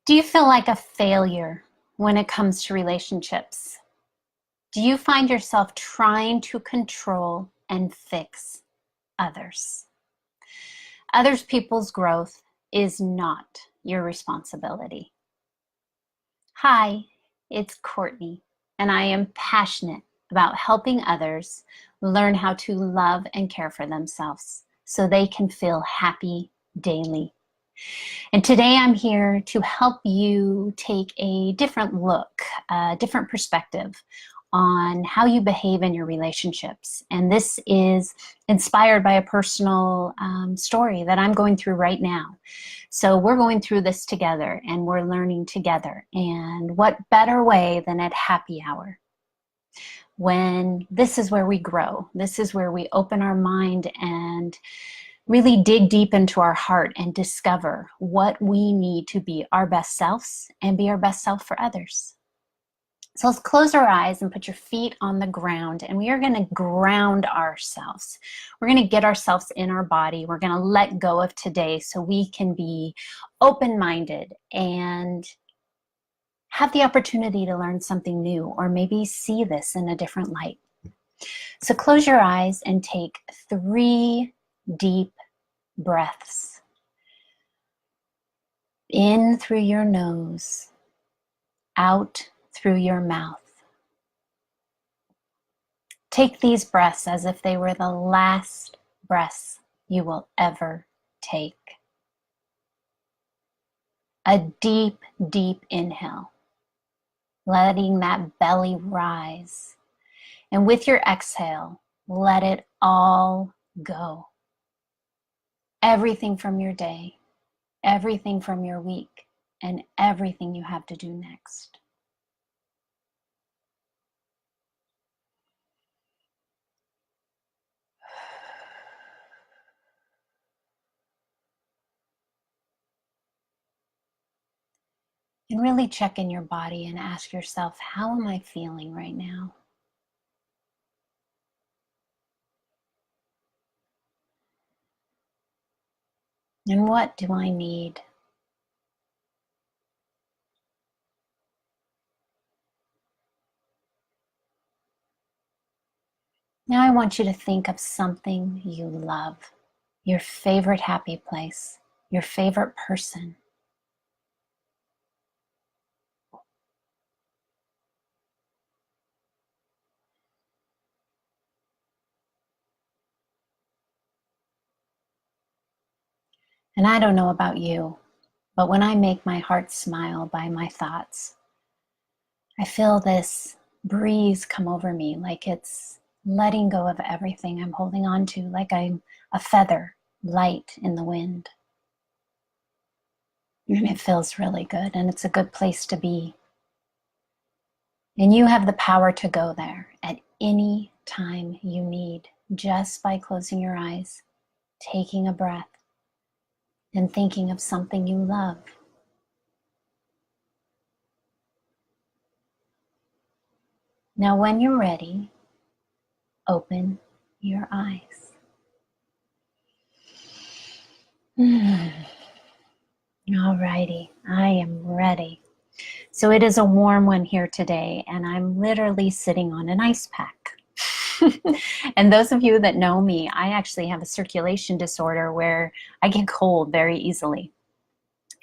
Do you feel like a failure when it comes to relationships? Do you find yourself trying to control and fix others? Others people's growth is not your responsibility. Hi, it's Courtney, and I am passionate about helping others learn how to love and care for themselves so they can feel happy daily. And today I'm here to help you take a different look, a different perspective on how you behave in your relationships. And this is inspired by a personal story that I'm going through right now. So we're going through this together and we're learning together. And what better way than at happy hour? When this is where we grow, this is where we open our mind and really dig deep into our heart and discover what we need to be our best selves and be our best self for others. So let's close our eyes and put your feet on the ground, and we are going to ground ourselves. We're going to get ourselves in our body. We're going to let go of today so we can be open-minded and have the opportunity to learn something new, or maybe see this in a different light. So close your eyes and take 3 deep breaths. In through your nose, out through your mouth. Take these breaths as if they were the last breaths you will ever take. A deep, deep inhale, letting that belly rise. And with your exhale, let it all go. Everything from your day, everything from your week, and everything you have to do next. And really check in your body and ask yourself, how am I feeling right now? And what do I need? Now I want you to think of something you love, your favorite happy place, your favorite person. And I don't know about you, but when I make my heart smile by my thoughts, I feel this breeze come over me, like it's letting go of everything I'm holding on to, like I'm a feather light in the wind. And it feels really good, and it's a good place to be. And you have the power to go there at any time you need, just by closing your eyes, taking a breath, and thinking of something you love. Now, when you're ready, open your eyes. Alrighty, I am ready. So it is a warm one here today, and I'm literally sitting on an ice pack. And those of you that know me, I actually have a circulation disorder where I get cold very easily.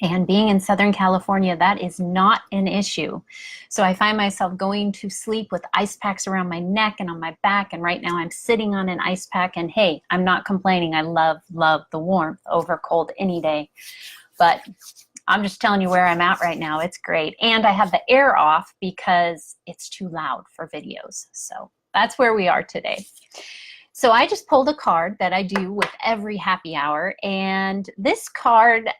And being in Southern California, that is not an issue. So I find myself going to sleep with ice packs around my neck and on my back. And right now I'm sitting on an ice pack, and hey, I'm not complaining. I love the warmth over cold any day. But I'm just telling you where I'm at right now. It's great. And I have the air off because it's too loud for videos. So that's where we are today. So I just pulled a card that I do with every happy hour. And this card,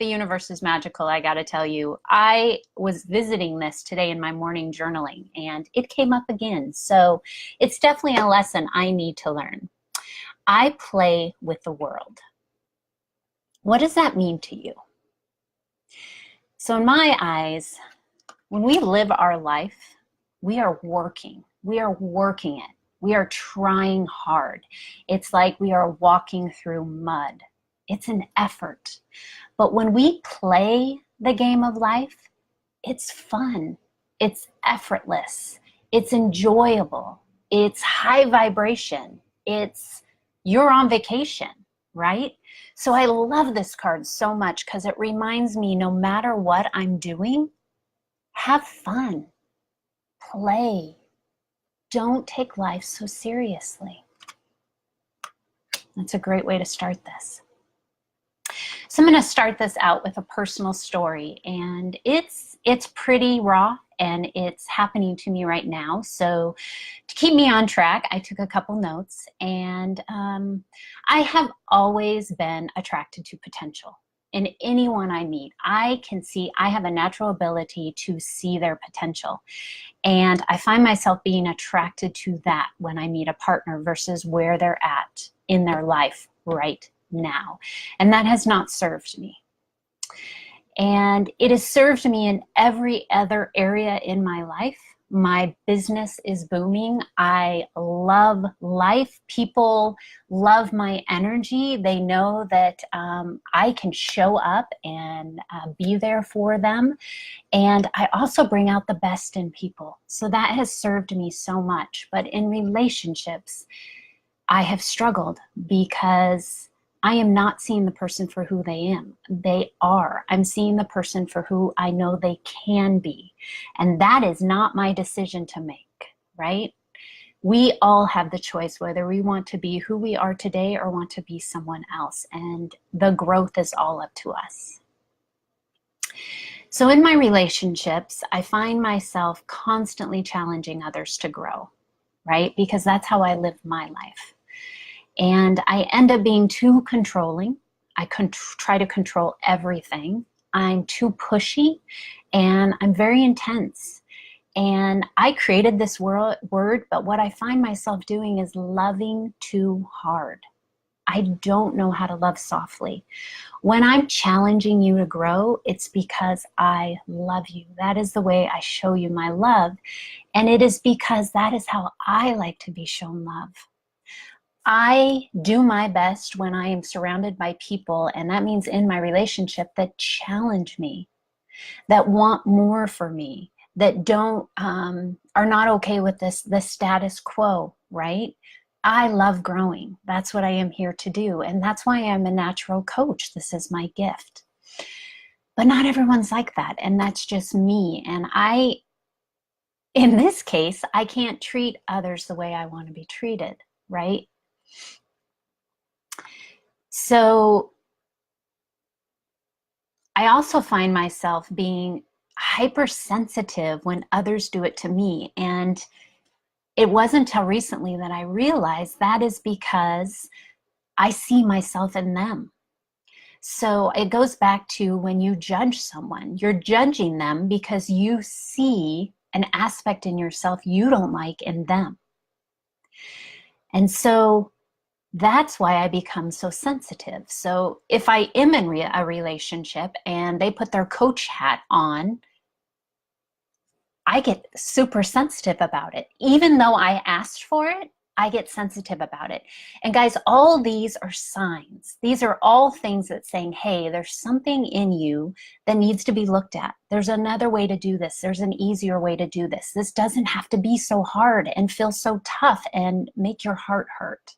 the universe is magical, I gotta tell you. I was visiting this today in my morning journaling, and it came up again. So it's definitely a lesson I need to learn. I play with the world. What does that mean to you? So in my eyes, when we live our life, we are working. We are working it. We are trying hard. It's like we are walking through mud. It's an effort. But when we play the game of life, it's fun, it's effortless, it's enjoyable, it's high vibration, it's you're on vacation, right? So I love this card so much because it reminds me no matter what I'm doing, have fun, play, don't take life so seriously. That's a great way to start this. So I'm going to start this out with a personal story, and it's pretty raw and it's happening to me right now. So to keep me on track, I took a couple notes, and I have always been attracted to potential. In anyone I meet, I have a natural ability to see their potential. And I find myself being attracted to that when I meet a partner versus where they're at in their life right now. And that has not served me. And it has served me in every other area in my life. My business is booming. I love life. People love my energy. They know that I can show up and be there for them. And I also bring out the best in people. So that has served me so much. But in relationships, I have struggled because I am not seeing the person for who they are. I'm seeing the person for who I know they can be. And that is not my decision to make, right? We all have the choice whether we want to be who we are today or want to be someone else. And the growth is all up to us. So in my relationships, I find myself constantly challenging others to grow, right? Because that's how I live my life. And I end up being too controlling. I try to control everything. I'm too pushy, and I'm very intense. And I created this word, but what I find myself doing is loving too hard. I don't know how to love softly. When I'm challenging you to grow, it's because I love you. That is the way I show you my love. And it is because that is how I like to be shown love. I do my best when I am surrounded by people, and that means in my relationship, that challenge me, that want more for me, that are not okay with the status quo, right? I love growing. That's what I am here to do, and that's why I'm a natural coach. This is my gift. But not everyone's like that, and that's just me. And in this case, I can't treat others the way I want to be treated, right? So I also find myself being hypersensitive when others do it to me. And it wasn't until recently that I realized that is because I see myself in them. So it goes back to when you judge someone, you're judging them because you see an aspect in yourself you don't like in them. And so that's why I become so sensitive. So if I am in a relationship and they put their coach hat on, I get super sensitive about it. Even though I asked for it, I get sensitive about it. And guys, all these are signs. These are all things that saying, hey, there's something in you that needs to be looked at. There's another way to do this. There's an easier way to do this. This doesn't have to be so hard and feel so tough and make your heart hurt.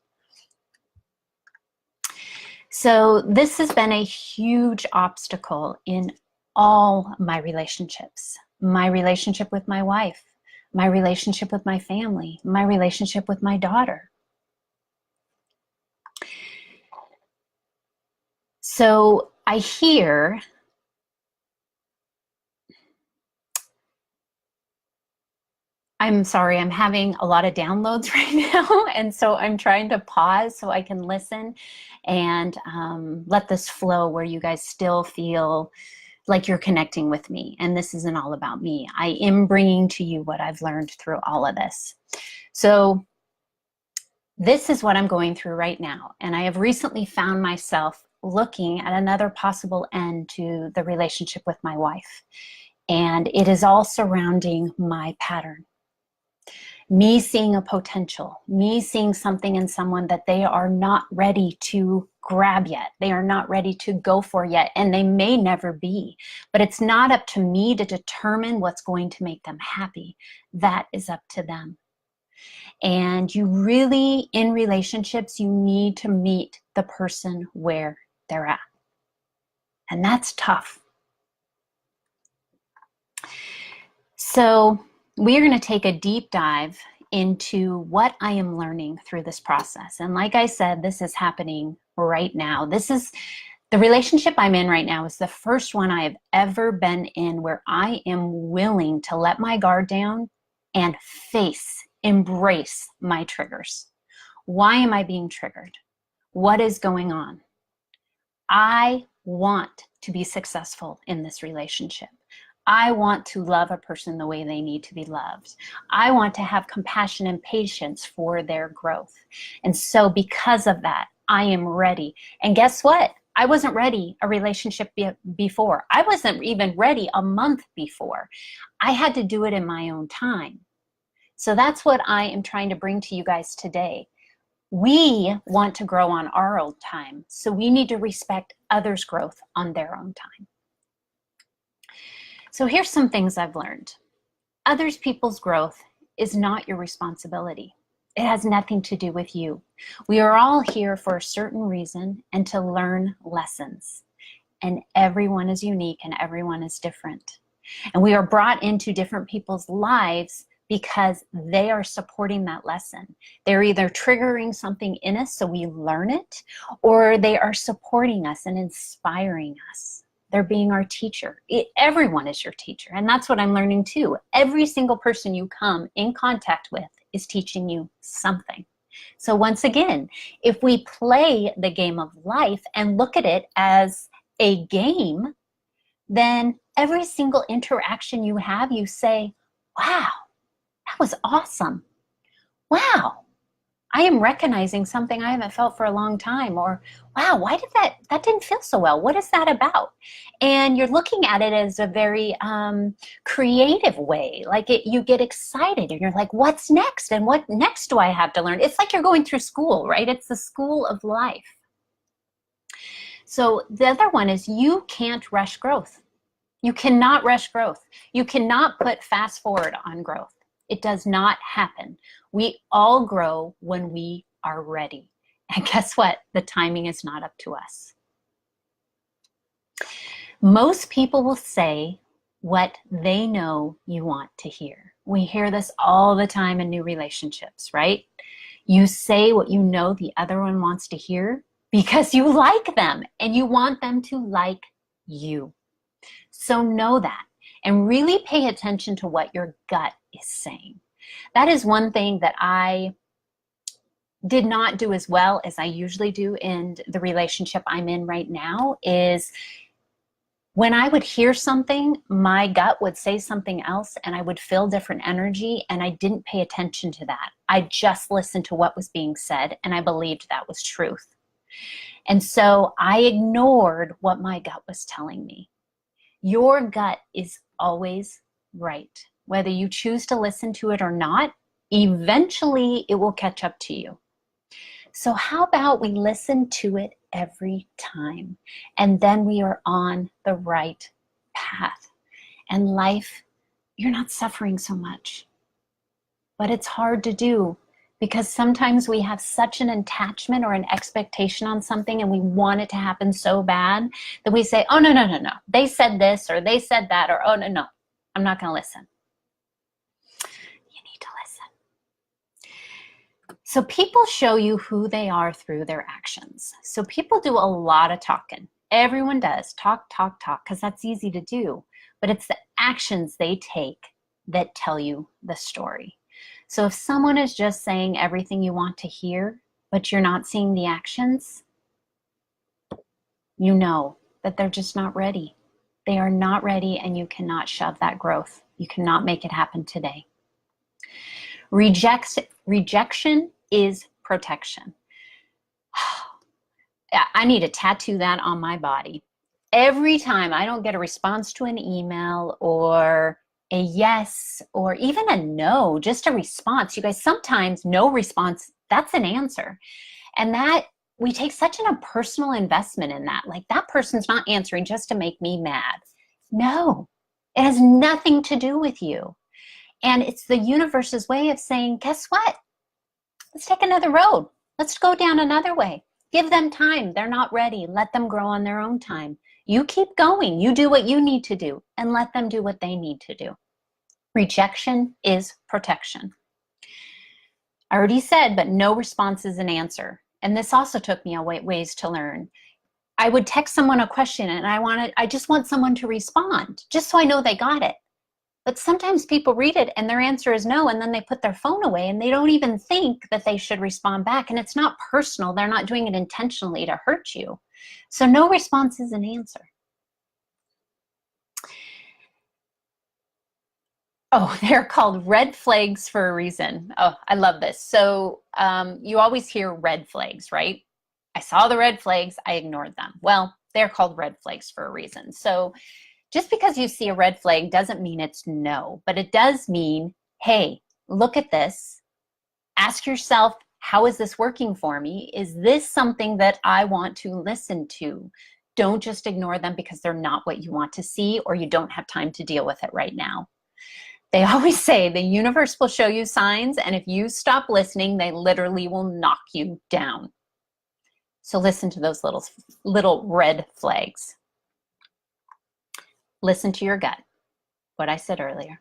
So this has been a huge obstacle in all my relationships. My relationship with my wife, my relationship with my family, my relationship with my daughter. So I hear I'm sorry, I'm having a lot of downloads right now, and so I'm trying to pause so I can listen and let this flow where you guys still feel like you're connecting with me. And this isn't all about me. I am bringing to you what I've learned through all of this. So this is what I'm going through right now. And I have recently found myself looking at another possible end to the relationship with my wife. And it is all surrounding my pattern. me seeing a potential, me seeing something in someone that they are not ready to grab yet. They are not ready to go for yet, and they may never be. But it's not up to me to determine what's going to make them happy. That is up to them. And you really, in relationships, you need to meet the person where they're at. And that's tough. So we are going to take a deep dive into what I am learning through this process. And like I said, this is happening right now. This is the relationship I'm in right now is the first one I have ever been in where I am willing to let my guard down and embrace my triggers. Why am I being triggered? What is going on? I want to be successful in this relationship. I want to love a person the way they need to be loved. I want to have compassion and patience for their growth. And so because of that, I am ready. And guess what? I wasn't ready a relationship before. I wasn't even ready a month before. I had to do it in my own time. So that's what I am trying to bring to you guys today. We want to grow on our own time. So we need to respect others' growth on their own time. So here's some things I've learned. Others people's growth is not your responsibility. It has nothing to do with you. We are all here for a certain reason and to learn lessons. And everyone is unique and everyone is different. And we are brought into different people's lives because they are supporting that lesson. They're either triggering something in us so we learn it, or they are supporting us and inspiring us. They're being our teacher. Everyone is your teacher. And that's what I'm learning too. Every single person you come in contact with is teaching you something. So once again, if we play the game of life and look at it as a game, then every single interaction you have, you say, wow, that was awesome. Wow, I am recognizing something I haven't felt for a long time. Or, wow, why did that didn't feel so well? What is that about? And you're looking at it as a very creative way. Like you get excited and you're like, what's next? And what next do I have to learn? It's like you're going through school, right? It's the school of life. So the other one is you can't rush growth. You cannot rush growth. You cannot put fast forward on growth. It does not happen. We all grow when we are ready. And guess what? The timing is not up to us. Most people will say what they know you want to hear. We hear this all the time in new relationships, right? You say what you know the other one wants to hear because you like them and you want them to like you. So know that and really pay attention to what your gut is saying. That is one thing that I did not do as well as I usually do in the relationship I'm in right now. Is when I would hear something, my gut would say something else and I would feel different energy, and I didn't pay attention to that. I just listened to what was being said and I believed that was truth. And so I ignored what my gut was telling me. Your gut is always right. Whether you choose to listen to it or not, eventually it will catch up to you. So how about we listen to it every time, and then we are on the right path. And life, you're not suffering so much. But it's hard to do because sometimes we have such an attachment or an expectation on something and we want it to happen so bad that we say, oh, no. They said this or they said that, or oh, no, I'm not going to listen. You need to listen. So people show you who they are through their actions. So people do a lot of talking. Everyone does talk, because that's easy to do. But it's the actions they take that tell you the story. So if someone is just saying everything you want to hear, but you're not seeing the actions, you know that they're just not ready. They are not ready, and you cannot shove that growth. You cannot make it happen today. Rejection is protection. I need to tattoo that on my body. Every time I don't get a response to an email or a yes or even a no, just a response. You guys, sometimes no response, that's an answer. And that we take such a personal investment in that. Like, that person's not answering just to make me mad. No, it has nothing to do with you. And it's the universe's way of saying, guess what? Let's take another road. Let's go down another way. Give them time. They're not ready. Let them grow on their own time. You keep going. You do what you need to do and let them do what they need to do. Rejection is protection. I already said, but no response is an answer. And this also took me a ways to learn. I would text someone a question and I just want someone to respond, just so I know they got it. But sometimes people read it and their answer is no, and then they put their phone away and they don't even think that they should respond back. And it's not personal. They're not doing it intentionally to hurt you. So no response is an answer. Oh, they're called red flags for a reason. Oh, I love this. So you always hear red flags, right? I saw the red flags, I ignored them. Well, they're called red flags for a reason. So just because you see a red flag doesn't mean it's no, but it does mean, hey, look at this. Ask yourself, how is this working for me? Is this something that I want to listen to? Don't just ignore them because they're not what you want to see or you don't have time to deal with it right now. They always say the universe will show you signs, and if you stop listening, they literally will knock you down. So listen to those little red flags. Listen to your gut, what I said earlier.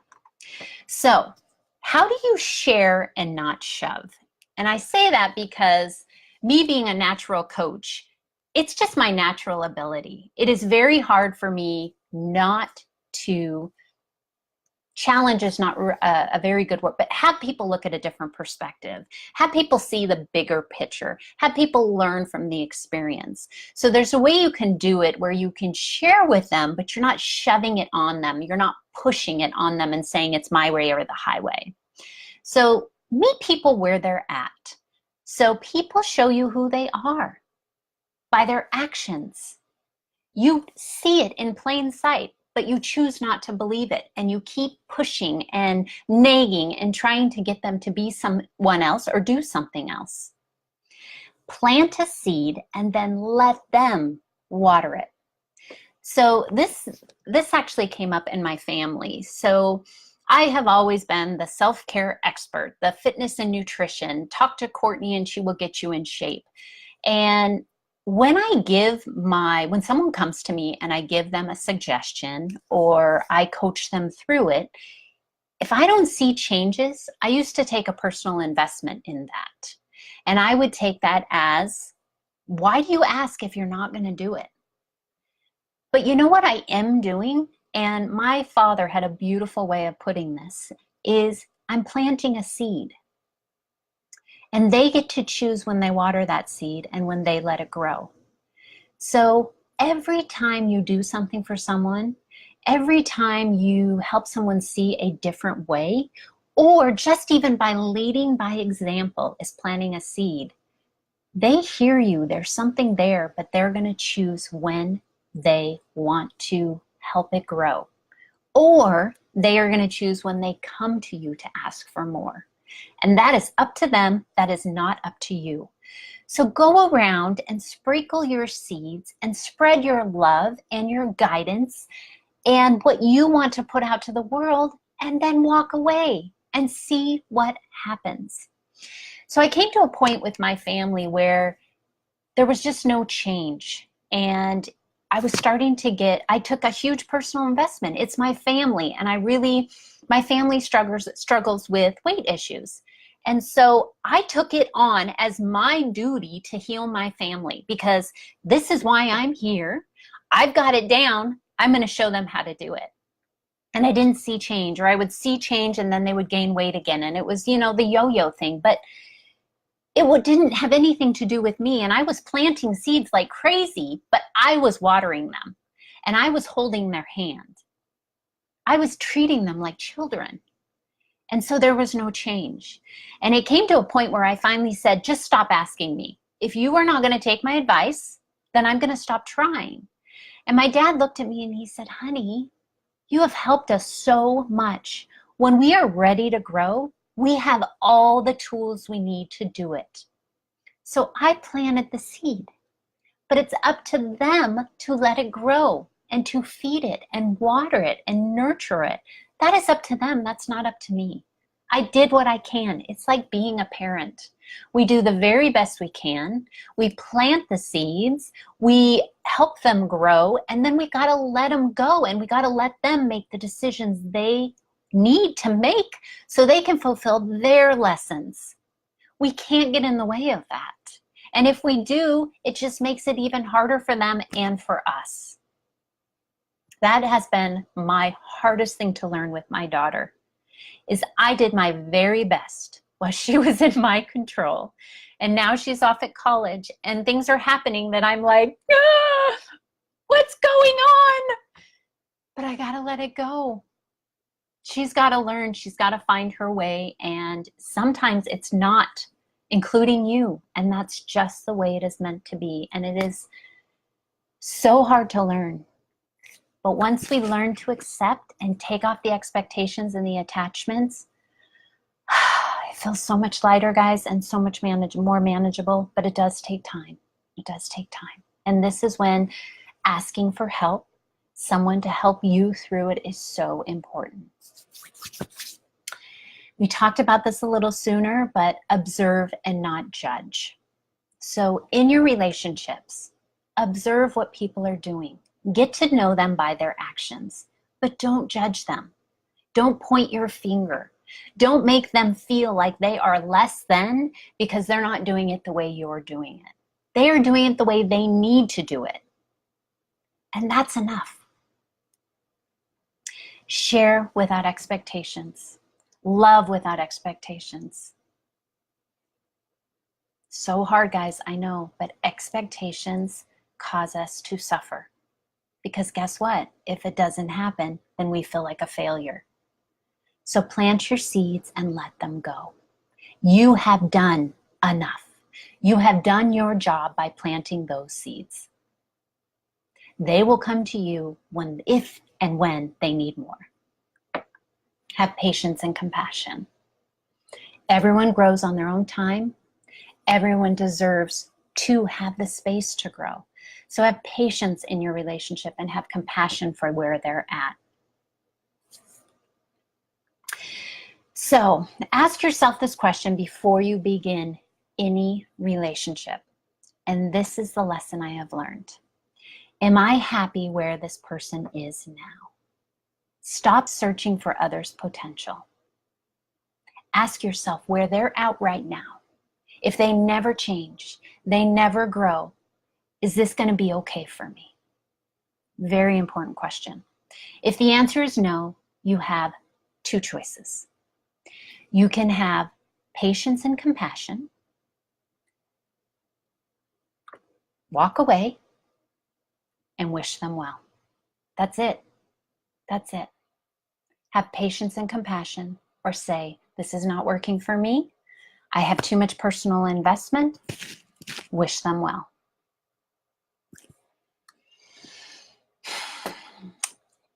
So how do you share and not shove? And I say that because me being a natural coach, it's just my natural ability. It is very hard for me not to, challenge is not a very good word, but have people look at a different perspective, have people see the bigger picture, have people learn from the experience. So there's a way you can do it where you can share with them, but you're not shoving it on them. You're not pushing it on them and saying it's my way or the highway. So meet people where they're at. So people show you who they are by their actions. You see it in plain sight, but you choose not to believe it, and you keep pushing and nagging and trying to get them to be someone else or do something else. Plant a seed and then let them water it. So this actually came up in my family. So I have always been the self-care expert, the fitness and nutrition. Talk to Cortney and she will get you in shape. And when someone comes to me and I give them a suggestion or I coach them through it, if I don't see changes, I used to take a personal investment in that. And I would take that as, why do you ask if you're not going to do it? But you know what I am doing? And my father had a beautiful way of putting this, is I'm planting a seed. And they get to choose when they water that seed and when they let it grow. So every time you do something for someone, every time you help someone see a different way, or just even by leading by example is planting a seed, they hear you, there's something there, but they're going to choose when they want to help it grow. Or they are going to choose when they come to you to ask for more. And that is up to them. That is not up to you. So go around and sprinkle your seeds and spread your love and your guidance and what you want to put out to the world, and then walk away and see what happens. So I came to a point with my family where there was just no change. And I was starting to I took a huge personal investment. It's my family, and my family struggles with weight issues. And so I took it on as my duty to heal my family, because this is why I'm here. I've got it down. I'm going to show them how to do it. And I didn't see change, or I would see change and then they would gain weight again. And it was, the yo-yo thing, but it didn't have anything to do with me. And I was planting seeds like crazy, but I was watering them and I was holding their hand. I was treating them like children. And so there was no change. And it came to a point where I finally said, just stop asking me. If you are not going to take my advice, then I'm going to stop trying. And my dad looked at me and he said, honey, You have helped us so much. When we are ready to grow, we have all the tools we need to do it. So I planted the seed, but it's up to them to let it grow and to feed it and water it and nurture it. That is up to them. That's not up to me. I did what I can. It's like being a parent. We do the very best we can. We plant the seeds, we help them grow, and then we got to let them go, and we got to let them make the decisions they need to make so they can fulfill their lessons. We can't get in the way of that. And if we do, it just makes it even harder for them and for us. That has been my hardest thing to learn with my daughter, is I did my very best while she was in my control. And now she's off at college and things are happening that I'm like, ah, what's going on? But I gotta let it go. She's gotta learn, she's gotta find her way. And sometimes it's not including you. And that's just the way it is meant to be. And it is so hard to learn. But once we learn to accept and take off the expectations and the attachments, it feels so much lighter, guys, and so much more manageable, but it does take time. It does take time. And this is when asking for help, someone to help you through it, is so important. We talked about this a little sooner, but observe and not judge. So in your relationships, observe what people are doing. Get to know them by their actions, but don't judge them. Don't point your finger. Don't make them feel like they are less than because they're not doing it the way you're doing it. They are doing it the way they need to do it. And that's enough. Share without expectations. Love without expectations. So hard, guys, I know, but expectations cause us to suffer. Because guess what? If it doesn't happen, then we feel like a failure. So plant your seeds and let them go. You have done enough. You have done your job by planting those seeds. They will come to you if and when they need more. Have patience and compassion. Everyone grows on their own time. Everyone deserves to have the space to grow. So have patience in your relationship and have compassion for where they're at. So ask yourself this question before you begin any relationship. And this is the lesson I have learned. Am I happy where this person is now? Stop searching for others' potential. Ask yourself where they're at right now. If they never change, they never grow, is this going to be okay for me? Very important question. If the answer is no, you have two choices. You can have patience and compassion, walk away, and wish them well. That's it. That's it. Have patience and compassion, or say, this is not working for me. I have too much personal investment. Wish them well.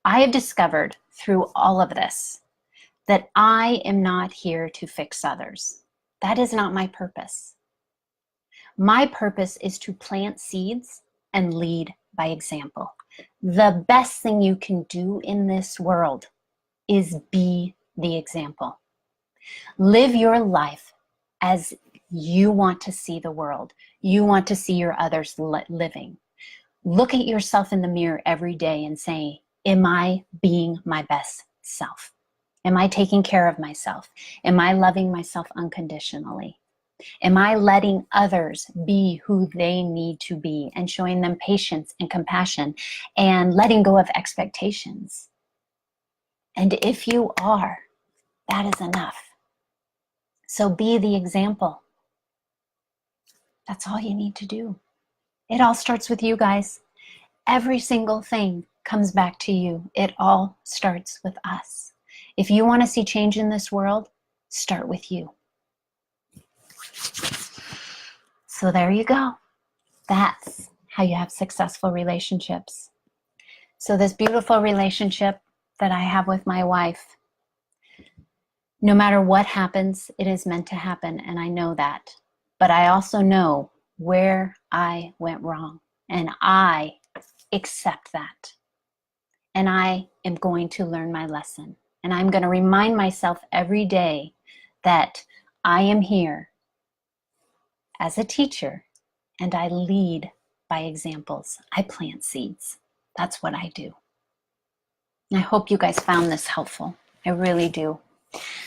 I have discovered through all of this that I am not here to fix others. That is not my purpose. My purpose is to plant seeds and lead by example. The best thing you can do in this world is be the example. Live your life as you want to see the world. You want to see your others living. Look at yourself in the mirror every day and say, am I being my best self? Am I taking care of myself? Am I loving myself unconditionally? Am I letting others be who they need to be and showing them patience and compassion and letting go of expectations? And if you are, that is enough. So be the example. That's all you need to do. It all starts with you, guys. Every single thing comes back to you. It all starts with us. If you want to see change in this world, start with you. So there you go. That's how you have successful relationships. So this beautiful relationship that I have with my wife. No matter what happens, it is meant to happen, and I know that. But I also know where I went wrong, and I accept that. And I am going to learn my lesson. And I'm going to remind myself every day that I am here as a teacher, and I lead by examples. I plant seeds. That's what I do. I hope you guys found this helpful. I really do.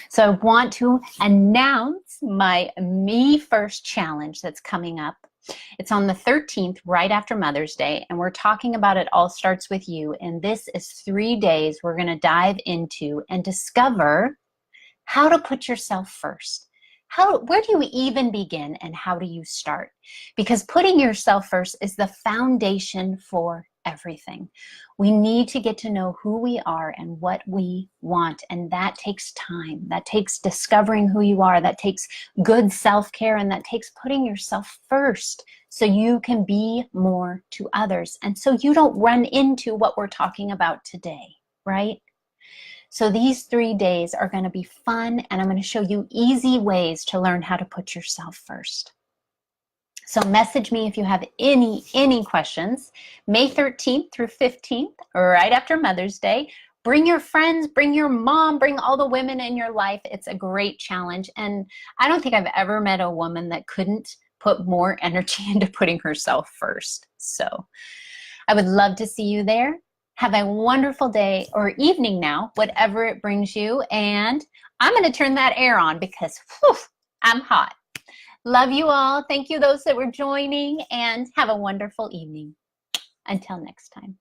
So I want to announce my Me First challenge that's coming up. It's on the 13th, right after Mother's Day, and we're talking about It All Starts With You. And this is 3 days we're going to dive into and discover how to put yourself first. Where do you even begin, and how do you start? Because putting yourself first is the foundation for everything. We need to get to know who we are and what we want, and that takes time. That takes discovering who you are. That takes good self-care, and that takes putting yourself first so you can be more to others, and so you don't run into what we're talking about today, right? So these 3 days are going to be fun, and I'm going to show you easy ways to learn how to put yourself first. So message me if you have any questions. May 13th through 15th, right after Mother's Day. Bring your friends, bring your mom, bring all the women in your life. It's a great challenge, and I don't think I've ever met a woman that couldn't put more energy into putting herself first. So I would love to see you there. Have a wonderful day or evening now, whatever it brings you. And I'm going to turn that air on because whew, I'm hot. Love you all. Thank you those that were joining, and have a wonderful evening. Until next time.